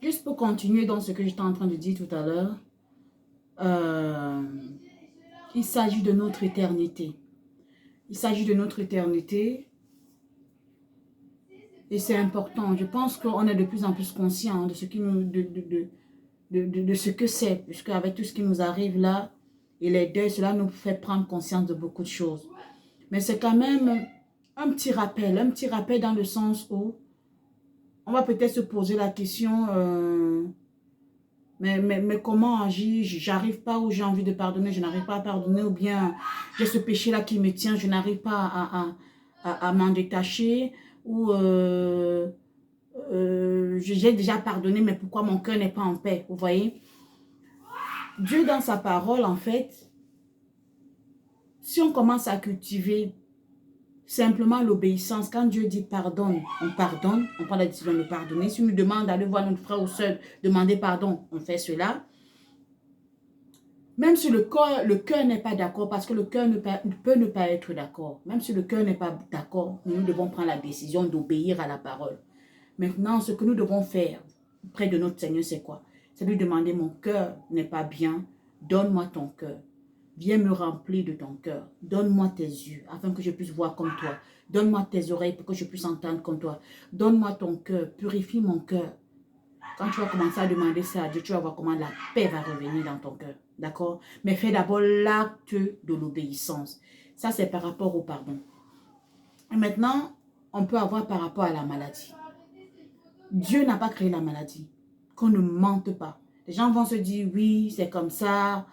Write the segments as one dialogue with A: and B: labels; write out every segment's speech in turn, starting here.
A: Juste pour continuer dans ce que j'étais en train de dire tout à l'heure, euh, il s'agit de notre éternité. Il s'agit de notre éternité et c'est important. Je pense qu'on est de plus en plus conscient de ce qui nous, de ce que c'est, puisque avec tout ce qui nous arrive là et les deuils, cela nous fait prendre conscience de beaucoup de choses. Mais c'est quand même un petit rappel dans le sens où on va peut-être se poser la question, mais comment agir? J'arrive pas ou j'ai envie de pardonner, je n'arrive pas à pardonner ou bien j'ai ce péché-là qui me tient, je n'arrive pas à m'en détacher ou j'ai déjà pardonné, mais pourquoi mon cœur n'est pas en paix? Vous voyez? Dieu dans sa parole, en fait, si on commence à cultiver simplement l'obéissance, quand Dieu dit pardonne, on prend la décision de pardonner. Si on nous demande d'aller voir notre frère ou soeur, demander pardon, on fait cela. Même si le cœur n'est pas d'accord, parce que le cœur peut ne pas être d'accord. Même si le cœur n'est pas d'accord, nous devons prendre la décision d'obéir à la parole. Maintenant, ce que nous devons faire près de notre Seigneur, c'est quoi? C'est lui demander, mon cœur n'est pas bien, donne-moi ton cœur. Viens me remplir de ton cœur. Donne-moi tes yeux afin que je puisse voir comme toi. Donne-moi tes oreilles pour que je puisse entendre comme toi. Donne-moi ton cœur. Purifie mon cœur. Quand tu vas commencer à demander ça à Dieu, tu vas voir comment la paix va revenir dans ton cœur. D'accord? Mais fais d'abord l'acte de l'obéissance. Ça, c'est par rapport au pardon. Et maintenant, on peut avoir par rapport à la maladie. Dieu n'a pas créé la maladie. Qu'on ne mente pas. Les gens vont se dire, oui, c'est comme ça,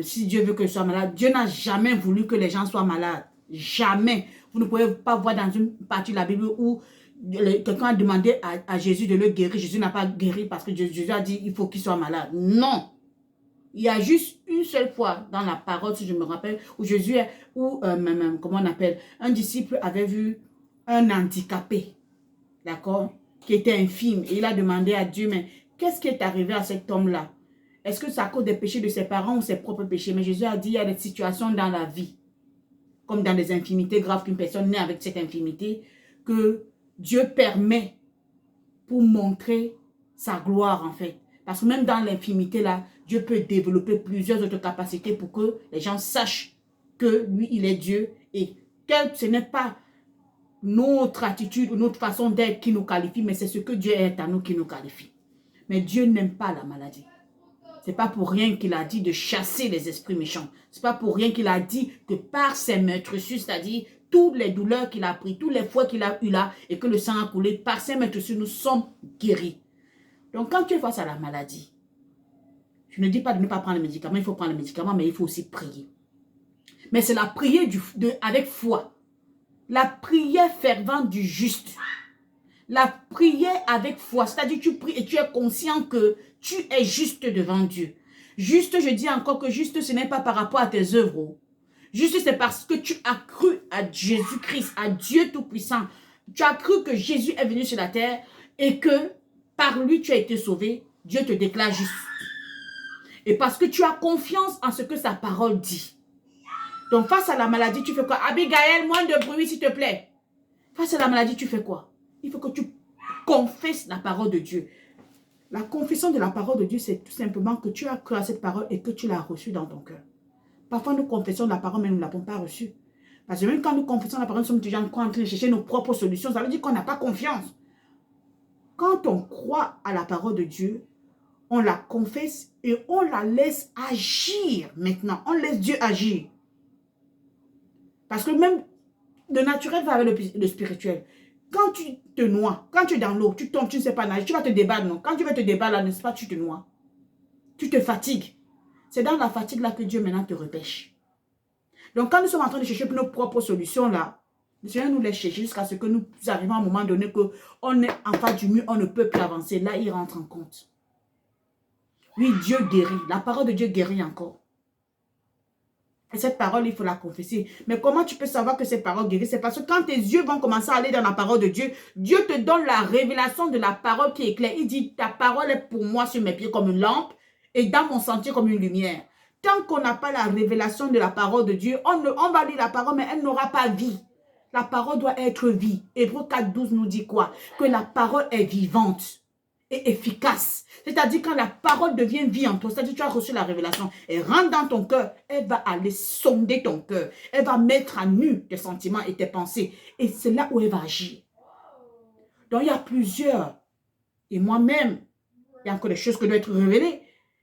A: si Dieu veut que je sois malade. Dieu n'a jamais voulu que les gens soient malades. Jamais. Vous ne pouvez pas voir dans une partie de la Bible où quelqu'un a demandé à Jésus de le guérir. Jésus n'a pas guéri parce que Jésus a dit, il faut qu'il soit malade. Non. Il y a juste une seule fois dans la parole, si je me rappelle, où Jésus, comment on appelle, un disciple avait vu un handicapé, d'accord, qui était infime. Et il a demandé à Dieu, mais qu'est-ce qui est arrivé à cet homme-là? Est-ce que c'est à cause des péchés de ses parents ou ses propres péchés? Mais Jésus a dit, il y a des situations dans la vie, comme dans des infimités graves qu'une personne naît avec cette infimité, que Dieu permet pour montrer sa gloire en fait. Parce que même dans l'infimité là, Dieu peut développer plusieurs autres capacités pour que les gens sachent que lui, il est Dieu et que ce n'est pas notre attitude ou notre façon d'être qui nous qualifie, mais c'est ce que Dieu est à nous qui nous qualifie. Mais Dieu n'aime pas la maladie. C'est pas pour rien qu'il a dit de chasser les esprits méchants. C'est pas pour rien qu'il a dit que par ses meurtrissures, c'est-à-dire toutes les douleurs qu'il a pris, tous les fois qu'il a eu là et que le sang a coulé, par ses meurtrissures, nous sommes guéris. Donc quand tu es face à la maladie, je ne dis pas de ne pas prendre les médicaments, il faut prendre les médicaments, mais il faut aussi prier. Mais c'est la prière avec foi. La prière fervente du juste. La prière avec foi, c'est-à-dire tu pries et tu es conscient que tu es juste devant Dieu. Juste, je dis encore que juste, ce n'est pas par rapport à tes œuvres. Juste, c'est parce que tu as cru à Jésus-Christ, à Dieu Tout-Puissant. Tu as cru que Jésus est venu sur la terre et que par lui, tu as été sauvé. Dieu te déclare juste. Et parce que tu as confiance en ce que sa parole dit. Donc, face à la maladie, tu fais quoi? Abigail, moins de bruit, s'il te plaît. Face à la maladie, tu fais quoi? Il faut que tu confesses la parole de Dieu. La confession de la parole de Dieu, c'est tout simplement que tu as cru à cette parole et que tu l'as reçue dans ton cœur. Parfois, nous confessons la parole, mais nous ne l'avons pas reçue. Parce que même quand nous confessons la parole, nous sommes déjà en train de chercher nos propres solutions. Ça veut dire qu'on n'a pas confiance. Quand on croit à la parole de Dieu, on la confesse et on la laisse agir maintenant. On laisse Dieu agir. Parce que même le naturel va avec le spirituel. Quand tu te noies, quand tu es dans l'eau, tu tombes, tu ne sais pas nager, tu vas te débattre, non? Quand tu vas te débattre, là, n'est-ce pas, tu te noies. Tu te fatigues. C'est dans la fatigue là que Dieu maintenant te repêche. Donc quand nous sommes en train de chercher nos propres solutions là, le Seigneur nous laisse chercher jusqu'à ce que nous arrivions à un moment donné qu'on est en face du mur, on ne peut plus avancer. Là, il rentre en compte. Oui, Dieu guérit. La parole de Dieu guérit encore. Et cette parole, il faut la confesser. Mais comment tu peux savoir que cette parole guérit? C'est parce que quand tes yeux vont commencer à aller dans la parole de Dieu, Dieu te donne la révélation de la parole qui est claire. Il dit, ta parole est pour moi sur mes pieds comme une lampe et dans mon sentier comme une lumière. Tant qu'on n'a pas la révélation de la parole de Dieu, on va lire la parole, mais elle n'aura pas vie. La parole doit être vie. Hébreux 4:12 nous dit quoi? Que la parole est vivante et efficace. C'est-à-dire quand la parole devient vie en toi, c'est-à-dire tu as reçu la révélation, elle rentre dans ton cœur, elle va aller sonder ton cœur. Elle va mettre à nu tes sentiments et tes pensées. Et c'est là où elle va agir. Donc il y a plusieurs. Et moi-même, il y a encore des choses qui doivent être révélées.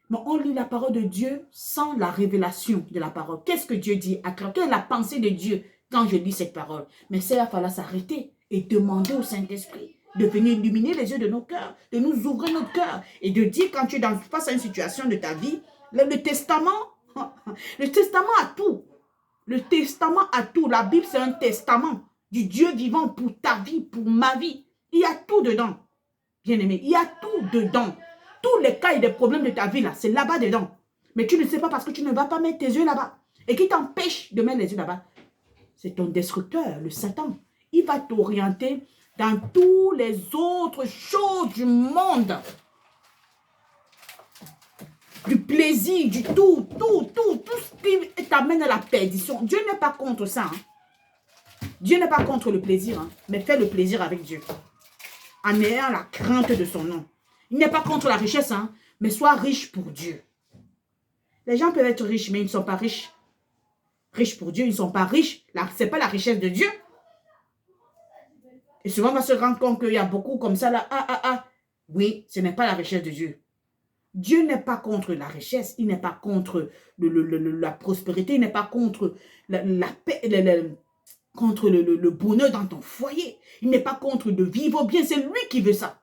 A: Mais on lit la parole de Dieu sans la révélation de la parole. Qu'est-ce que Dieu dit? Quelle est la pensée de Dieu quand je lis cette parole? Mais c'est là qu'il va s'arrêter et demander au Saint-Esprit de venir illuminer les yeux de nos cœurs, de nous ouvrir notre cœur et de dire quand tu es face à une situation de ta vie, le testament a tout. Le testament a tout. La Bible, c'est un testament du Dieu vivant pour ta vie, pour ma vie. Il y a tout dedans. Bien-aimé, il y a tout dedans. Tous les cas et des problèmes de ta vie, là, c'est là-bas dedans. Mais tu ne sais pas parce que tu ne vas pas mettre tes yeux là-bas. Et qui t'empêche de mettre les yeux là-bas? C'est ton destructeur, le Satan. Il va t'orienter dans toutes les autres choses du monde. Du plaisir, du tout ce qui t'amène à la perdition. Dieu n'est pas contre ça. Hein. Dieu n'est pas contre le plaisir, hein, mais fais le plaisir avec Dieu. En ayant la crainte de son nom. Il n'est pas contre la richesse, hein, mais sois riche pour Dieu. Les gens peuvent être riches, mais ils ne sont pas riches. Riches pour Dieu, ils ne sont pas riches. Ce n'est pas la richesse de Dieu. Et souvent, on va se rendre compte qu'il y a beaucoup comme ça, là. Oui, ce n'est pas la richesse de Dieu. Dieu n'est pas contre la richesse. Il n'est pas contre la prospérité. Il n'est pas contre la paix, contre le bonheur dans ton foyer. Il n'est pas contre de vivre bien. C'est lui qui veut ça.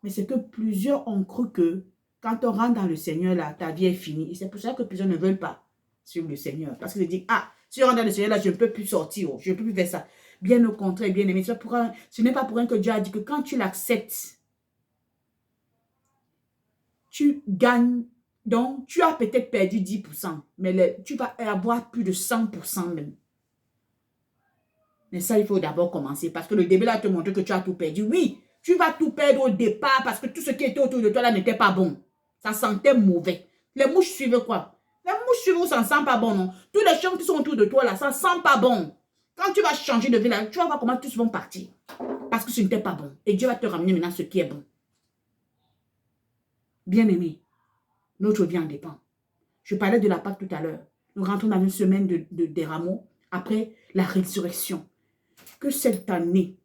A: Mais c'est que plusieurs ont cru que quand on rentre dans le Seigneur, là, ta vie est finie. Et c'est pour ça que plusieurs ne veulent pas suivre le Seigneur. Parce qu'ils disent, si on rentre dans le Seigneur, là, je ne peux plus sortir. Je ne peux plus faire ça. Bien au contraire, bien aimé. Ce n'est pas pour rien que Dieu a dit que quand tu l'acceptes, tu gagnes. Donc, tu as peut-être perdu 10%. Mais tu vas avoir plus de 100% même. Mais ça, il faut d'abord commencer. Parce que le début, là, te montre que tu as tout perdu. Oui, tu vas tout perdre au départ parce que tout ce qui était autour de toi, là, n'était pas bon. Ça sentait mauvais. Les mouches suivent quoi? Les mouches suivent où ça ne sent pas bon, non? Tous les champs qui sont autour de toi, là, ça ne sent pas bon. Quand tu vas changer de vie, là, tu vas voir comment tous vont partir. Parce que ce n'était pas bon. Et Dieu va te ramener maintenant ce qui est bon. Bien-aimé, notre vie en dépend. Je parlais de la Pâque tout à l'heure. Nous rentrons dans une semaine des rameaux après la résurrection. Que cette année,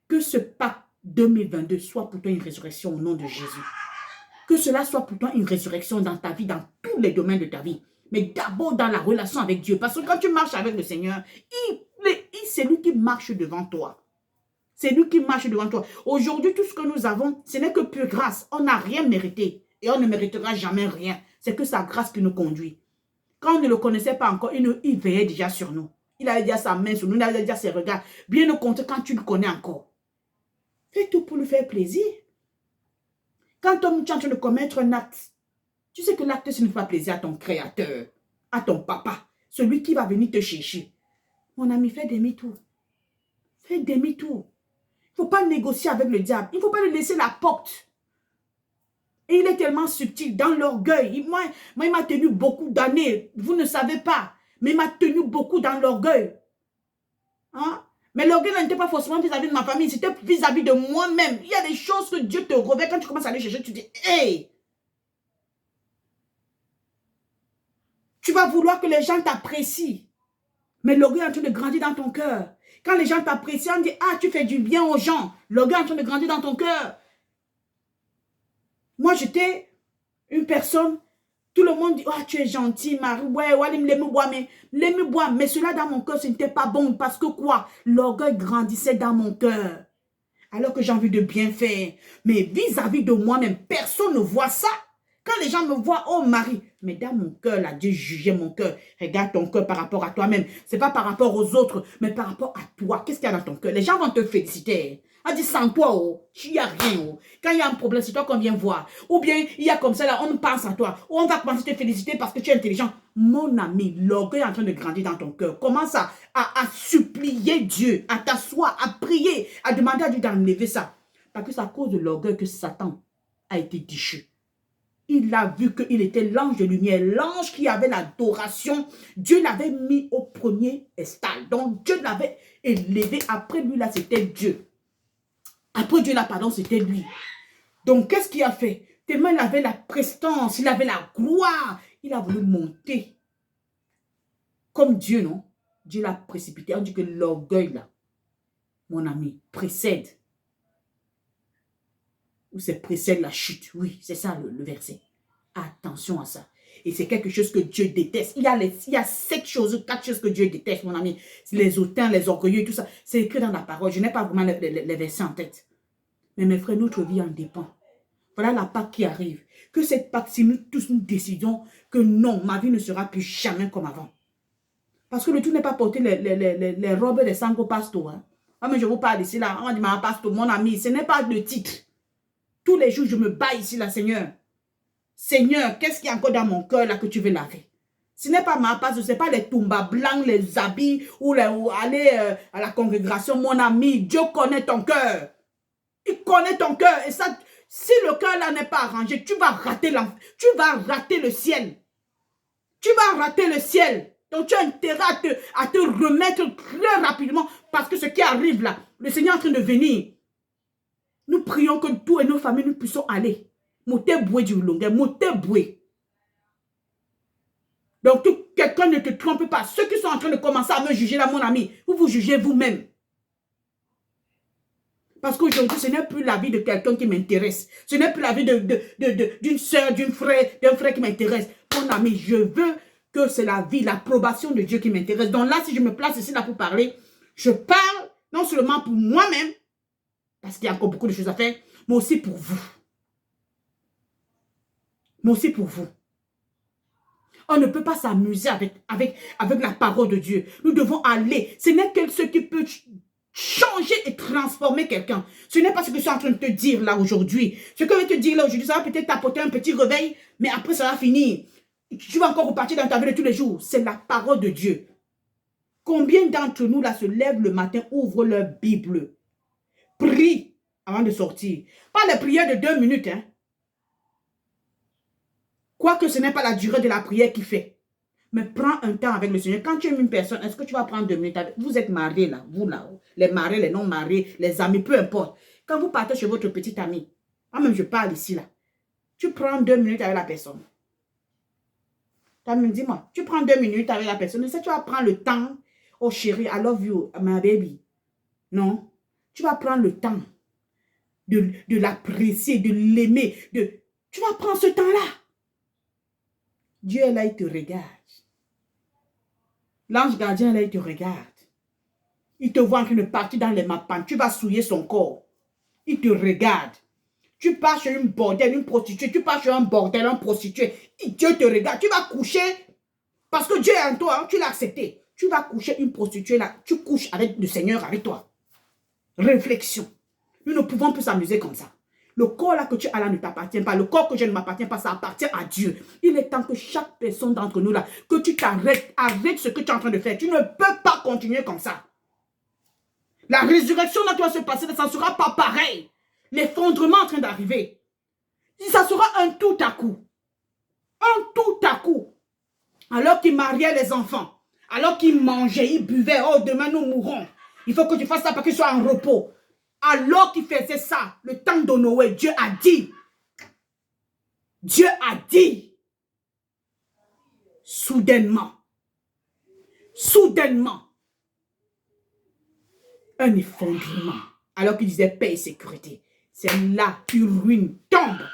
A: que ce Pâque 2022 soit pour toi une résurrection au nom de Jésus. Que cela soit pour toi une résurrection dans ta vie, dans tous les domaines de ta vie. Mais d'abord dans la relation avec Dieu. Parce que quand tu marches avec le Seigneur, c'est lui qui marche devant toi. C'est lui qui marche devant toi. Aujourd'hui, tout ce que nous avons, ce n'est que pure grâce. On n'a rien mérité. Et on ne méritera jamais rien. C'est que sa grâce qui nous conduit. Quand on ne le connaissait pas encore, il veillait déjà sur nous. Il avait déjà sa main sur nous, il avait déjà ses regards. Bien au contraire, quand tu le connais encore. Fais tout pour lui faire plaisir. Quand tu es en train de commettre un acte, tu sais que l'acte ne fait pas plaisir à ton créateur, à ton papa, celui qui va venir te chercher. Mon ami, fais demi-tour. Fais demi-tour. Il ne faut pas négocier avec le diable. Il ne faut pas lui laisser la porte. Et il est tellement subtil dans l'orgueil. Moi, il m'a tenu beaucoup d'années. Vous ne savez pas. Mais il m'a tenu beaucoup dans l'orgueil. Hein? Mais l'orgueil n'était pas forcément vis-à-vis de ma famille, c'était vis-à-vis de moi-même. Il y a des choses que Dieu te revêt quand tu commences à aller chercher, tu dis, hey! Tu vas vouloir que les gens t'apprécient. Mais l'orgueil est en train de grandir dans ton cœur. Quand les gens t'apprécient, on dit, tu fais du bien aux gens. L'orgueil est en train de grandir dans ton cœur. Moi, j'étais une personne, tout le monde dit, tu es gentil, Marie, mais cela dans mon cœur, ce n'était pas bon, parce que quoi? L'orgueil grandissait dans mon cœur, alors que j'ai envie de bien faire, mais vis-à-vis de moi-même, personne ne voit ça. Quand les gens me voient, oh Marie, mais dans mon cœur, là, Dieu jugeait mon cœur. Regarde ton cœur par rapport à toi-même. Ce n'est pas par rapport aux autres, mais par rapport à toi. Qu'est-ce qu'il y a dans ton cœur? Les gens vont te féliciter. On dit, sans toi, il n'y a rien. Quand il y a un problème, c'est toi qu'on vient voir. Ou bien, il y a comme ça, là, on pense à toi. Ou on va commencer à te féliciter parce que tu es intelligent. Mon ami, l'orgueil est en train de grandir dans ton cœur. Commence à supplier Dieu, à t'asseoir, à prier, à demander à Dieu d'enlever ça. Parce que c'est à cause de l'orgueil que Satan a été déchu. Il a vu qu'il était l'ange de lumière, l'ange qui avait l'adoration. Dieu l'avait mis au premier stade. Donc Dieu l'avait, élevé. Après lui, là, c'était Dieu. Après Dieu, là, pardon, c'était lui. Donc, qu'est-ce qu'il a fait? Tellement il avait la prestance, il avait la gloire. Il a voulu monter. Comme Dieu, non? Dieu l'a précipité. On dit que l'orgueil, là, mon ami, précède. Ou c'est précède la chute. Oui, c'est ça le verset. Attention à ça. Et c'est quelque chose que Dieu déteste. Il y a 7 choses, 4 choses que Dieu déteste, mon ami. Les hautains, les orgueilleux, tout ça. C'est écrit dans la parole. Je n'ai pas vraiment les versets en tête. Mais mes frères, notre vie en dépend. Voilà la Pâque qui arrive. Que cette Pâque, si nous tous nous décidons que non, ma vie ne sera plus jamais comme avant. Parce que le tout n'est pas porter les robes des sango pasto. Hein. Ah, mais je vous parle ici, là. On dit, ma pasto, mon ami, ce n'est pas le titre. Tous les jours, je me bats ici, là, Seigneur. Seigneur, qu'est-ce qu'il y a encore dans mon cœur, là, que tu veux laver? Ce n'est pas ma pasto, ce n'est pas les tumbas blancs, les habits, ou aller à la congrégation. Mon ami, Dieu connaît ton cœur. Il connaît ton cœur. Et ça, si le cœur, là, n'est pas arrangé, tu vas rater le ciel. Tu vas rater le ciel. Donc, tu as intérêt à te remettre très rapidement parce que ce qui arrive là, le Seigneur est en train de venir. Nous prions que tous et nos familles, nous puissions aller. Moté boué du longueur, moté boué. Donc, que quelqu'un ne te trompe pas. Ceux qui sont en train de commencer à me juger là, mon ami, vous vous jugez vous-même. Parce qu'aujourd'hui, ce n'est plus la vie de quelqu'un qui m'intéresse. Ce n'est plus la vie d'une soeur, d'un frère qui m'intéresse. Mon ami, je veux que c'est la vie, l'approbation de Dieu qui m'intéresse. Donc là, si je me place ici là pour parler, je parle non seulement pour moi-même, parce qu'il y a encore beaucoup de choses à faire, mais aussi pour vous. Mais aussi pour vous. On ne peut pas s'amuser avec la parole de Dieu. Nous devons aller. Ce n'est que ce qui peut changer et transformer quelqu'un. Ce n'est pas ce que je suis en train de te dire là aujourd'hui. Ce que je vais te dire là aujourd'hui, ça va peut-être t'apporter un petit réveil, mais après ça va finir. Tu vas encore repartir dans ta vie de tous les jours. C'est la parole de Dieu. Combien d'entre nous là se lèvent le matin, ouvrent leur Bible, prient avant de sortir. Pas les prières de 2 minutes. Hein. Quoique ce n'est pas la durée de la prière qui fait. Mais prends un temps avec le Seigneur. Quand tu aimes une personne, est-ce que tu vas prendre 2 minutes avec... Vous êtes mariés là, vous là, les mariés, les non-mariés, les amis, peu importe. Quand vous partez chez votre petit ami, moi-même je parle ici là, tu prends 2 minutes avec la personne. Dis-moi, tu prends 2 minutes avec la personne, tu vas prendre le temps, oh chérie, I love you, my baby. Non, tu vas prendre le temps de l'apprécier, de l'aimer. Tu vas prendre ce temps-là. Dieu est là, il te regarde. L'ange gardien, là, il te regarde. Il te voit en train de partir dans les mappans. Tu vas souiller son corps. Il te regarde. Tu pars chez une bordelle, une prostituée. Tu pars chez un bordel, un prostitué. Dieu te regarde. Tu vas coucher. Parce que Dieu est en toi. Hein, tu l'as accepté. Tu vas coucher une prostituée là. Tu couches avec le Seigneur, avec toi. Réflexion. Nous ne pouvons plus s'amuser comme ça. Le corps là que tu as là ne t'appartient pas. Le corps que je ne m'appartient pas, ça appartient à Dieu. Il est temps que chaque personne d'entre nous là, que tu t'arrêtes, arrête ce que tu es en train de faire. Tu ne peux pas continuer comme ça. La résurrection là qui va se passer, ça ne sera pas pareil. L'effondrement en train d'arriver. Ça sera un tout à coup. Un tout à coup. Alors qu'ils mariaient les enfants, alors qu'ils mangeaient, ils buvaient, oh demain nous mourrons. Il faut que tu fasses ça pour qu'ils soient en repos. Alors qu'il faisait ça, le temps de Noé, Dieu a dit, soudainement, un effondrement. Alors qu'il disait paix et sécurité. C'est là qu'une ruine tombe.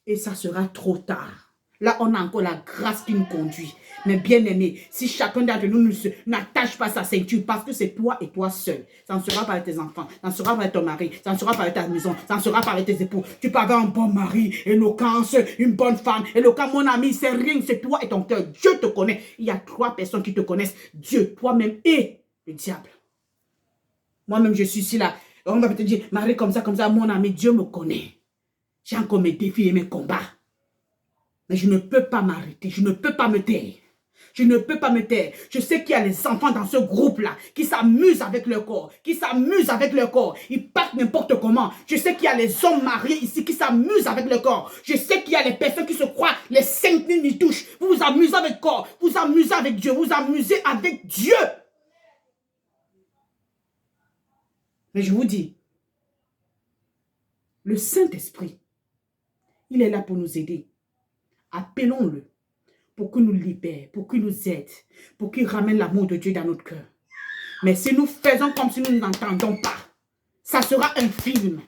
A: Et ça sera trop tard. Là, on a encore la grâce qui nous conduit. Mais bien aimé, si chacun d'entre nous n'attache pas sa ceinture, parce que c'est toi et toi seul, ça ne sera pas avec tes enfants, ça ne sera pas avec ton mari, ça ne sera pas avec ta maison, ça ne sera pas avec tes époux. Tu peux avoir un bon mari, éloquence, une bonne femme, éloquent, mon ami, c'est rien, c'est toi et ton cœur. Dieu te connaît. Il y a 3 personnes qui te connaissent. Dieu, toi-même et le diable. Moi-même, je suis ici là. On va te dire, Marie, comme ça, mon ami, Dieu me connaît. J'ai encore mes défis et mes combats. Mais je ne peux pas m'arrêter. Je ne peux pas me taire. Je ne peux pas me taire. Je sais qu'il y a les enfants dans ce groupe-là qui s'amusent avec leur corps. Ils partent n'importe comment. Je sais qu'il y a les hommes mariés ici qui s'amusent avec leur corps. Je sais qu'il y a les personnes qui se croient les 5000 n'y touchent. Vous vous amusez avec le corps. Vous vous amusez avec Dieu. Vous vous amusez avec Dieu. Mais je vous dis, le Saint-Esprit, il est là pour nous aider. Appelons-le pour qu'il nous libère, pour qu'il nous aide, pour qu'il ramène l'amour de Dieu dans notre cœur. Mais si nous faisons comme si nous n'entendons pas, ça sera un film.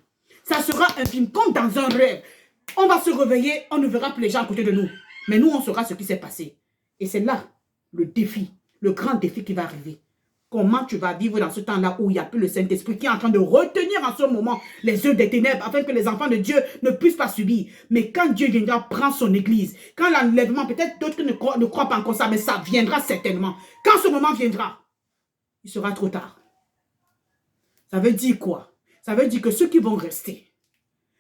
A: Ça sera un film comme dans un rêve. On va se réveiller, on ne verra plus les gens à côté de nous. Mais nous, on saura ce qui s'est passé. Et c'est là le défi, le grand défi qui va arriver. Comment tu vas vivre dans ce temps-là où il n'y a plus le Saint-Esprit qui est en train de retenir en ce moment les œuvres des ténèbres afin que les enfants de Dieu ne puissent pas subir. Mais quand Dieu viendra prendre son église, quand l'enlèvement, peut-être d'autres ne croient pas encore ça, mais ça viendra certainement. Quand ce moment viendra, il sera trop tard. Ça veut dire quoi? Ça veut dire que ceux qui vont rester,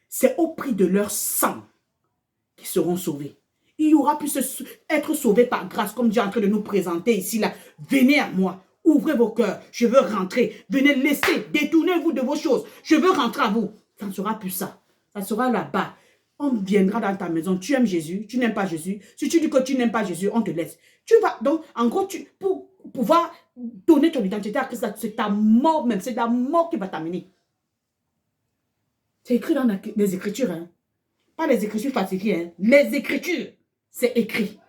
A: c'est au prix de leur sang qu'ils seront sauvés. Il y aura pu être sauvés par grâce, comme Dieu est en train de nous présenter ici, là. Venez à moi. Ouvrez vos cœurs, je veux rentrer. Venez, laissez, détournez-vous de vos choses. Je veux rentrer à vous. Ça ne sera plus ça. Ça sera là-bas. On viendra dans ta maison. Tu aimes Jésus, tu n'aimes pas Jésus. Si tu dis que tu n'aimes pas Jésus, on te laisse. Tu vas, donc, en gros, pour pouvoir donner ton identité à Christ, c'est ta mort même. C'est la mort qui va t'amener. C'est écrit dans les Écritures. Hein. Pas les Écritures falsifiées. Hein. Les Écritures, c'est écrit.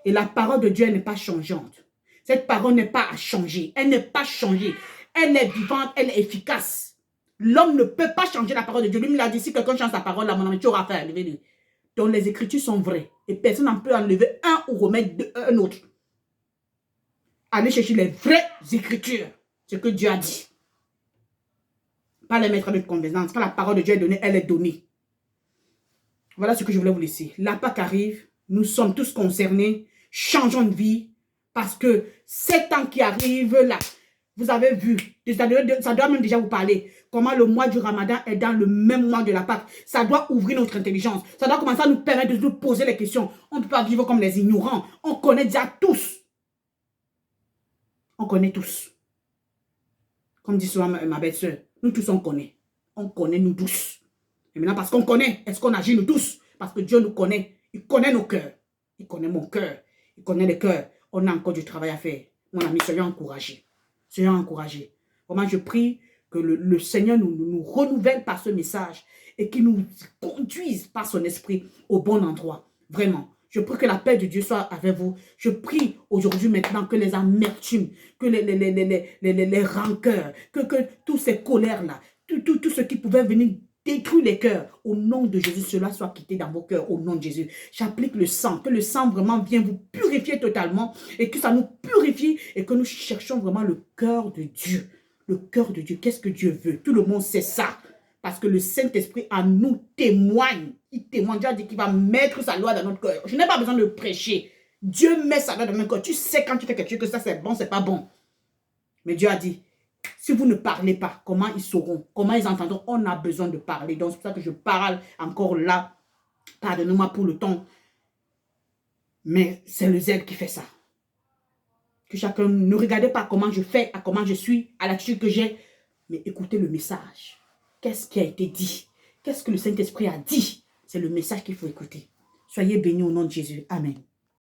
A: Et la parole de Dieu n'est pas changeante. Cette parole n'est pas à changer. Elle n'est pas changée. Elle est vivante, elle est efficace. L'homme ne peut pas changer la parole de Dieu. Lui, il a dit, si quelqu'un change sa parole, là, mon ami, tu auras fait à enlever lui. Donc, les Écritures sont vraies. Et personne n'en peut enlever un ou remettre un autre. Allez chercher les vraies Écritures. Ce que Dieu a dit. Pas les mettre de convenance. Quand la parole de Dieu est donnée, elle est donnée. Voilà ce que je voulais vous laisser. La Pâque arrive. Nous sommes tous concernés. Changeons de vie. Parce que ces temps qui arrivent là, vous avez vu, ça doit même déjà vous parler, comment le mois du Ramadan est dans le même mois de la Pâque. Ça doit ouvrir notre intelligence. Ça doit commencer à nous permettre de nous poser les questions. On ne peut pas vivre comme les ignorants. On connaît déjà tous. On connaît tous. Comme dit souvent ma belle-sœur, nous tous on connaît. On connaît nous tous. Et maintenant parce qu'on connaît, est-ce qu'on agit nous tous? Parce que Dieu nous connaît. Il connaît nos cœurs. Il connaît mon cœur. Il connaît les cœurs. On a encore du travail à faire. Mon ami, soyons encouragés. Soyons encouragés. Vraiment, je prie que le Seigneur nous renouvelle par ce message et qu'il nous conduise par son esprit au bon endroit. Vraiment. Je prie que la paix de Dieu soit avec vous. Je prie aujourd'hui maintenant que les amertumes, que les rancœurs, que tous ces colères-là, tout ce qui pouvait venir détruire les cœurs. Au nom de Jésus, cela soit quitté dans vos cœurs. Au nom de Jésus. J'applique le sang. Que le sang vraiment vienne vous purifier totalement. Et que ça nous purifie. Et que nous cherchions vraiment le cœur de Dieu. Le cœur de Dieu. Qu'est-ce que Dieu veut? Tout le monde sait ça. Parce que le Saint-Esprit en nous témoigne. Il témoigne. Dieu a dit qu'il va mettre sa loi dans notre cœur. Je n'ai pas besoin de prêcher. Dieu met sa loi dans notre cœur. Tu sais quand tu fais quelque chose que ça c'est bon, c'est pas bon. Mais Dieu a dit, si vous ne parlez pas, comment ils sauront? Comment ils entendront? On a besoin de parler. Donc, c'est pour ça que je parle encore là. Pardonnez-moi pour le temps. Mais c'est le zèle qui fait ça. Que chacun ne regardez pas comment je fais, à comment je suis, à l'attitude que j'ai. Mais écoutez le message. Qu'est-ce qui a été dit? Qu'est-ce que le Saint-Esprit a dit? C'est le message qu'il faut écouter. Soyez bénis au nom de Jésus. Amen.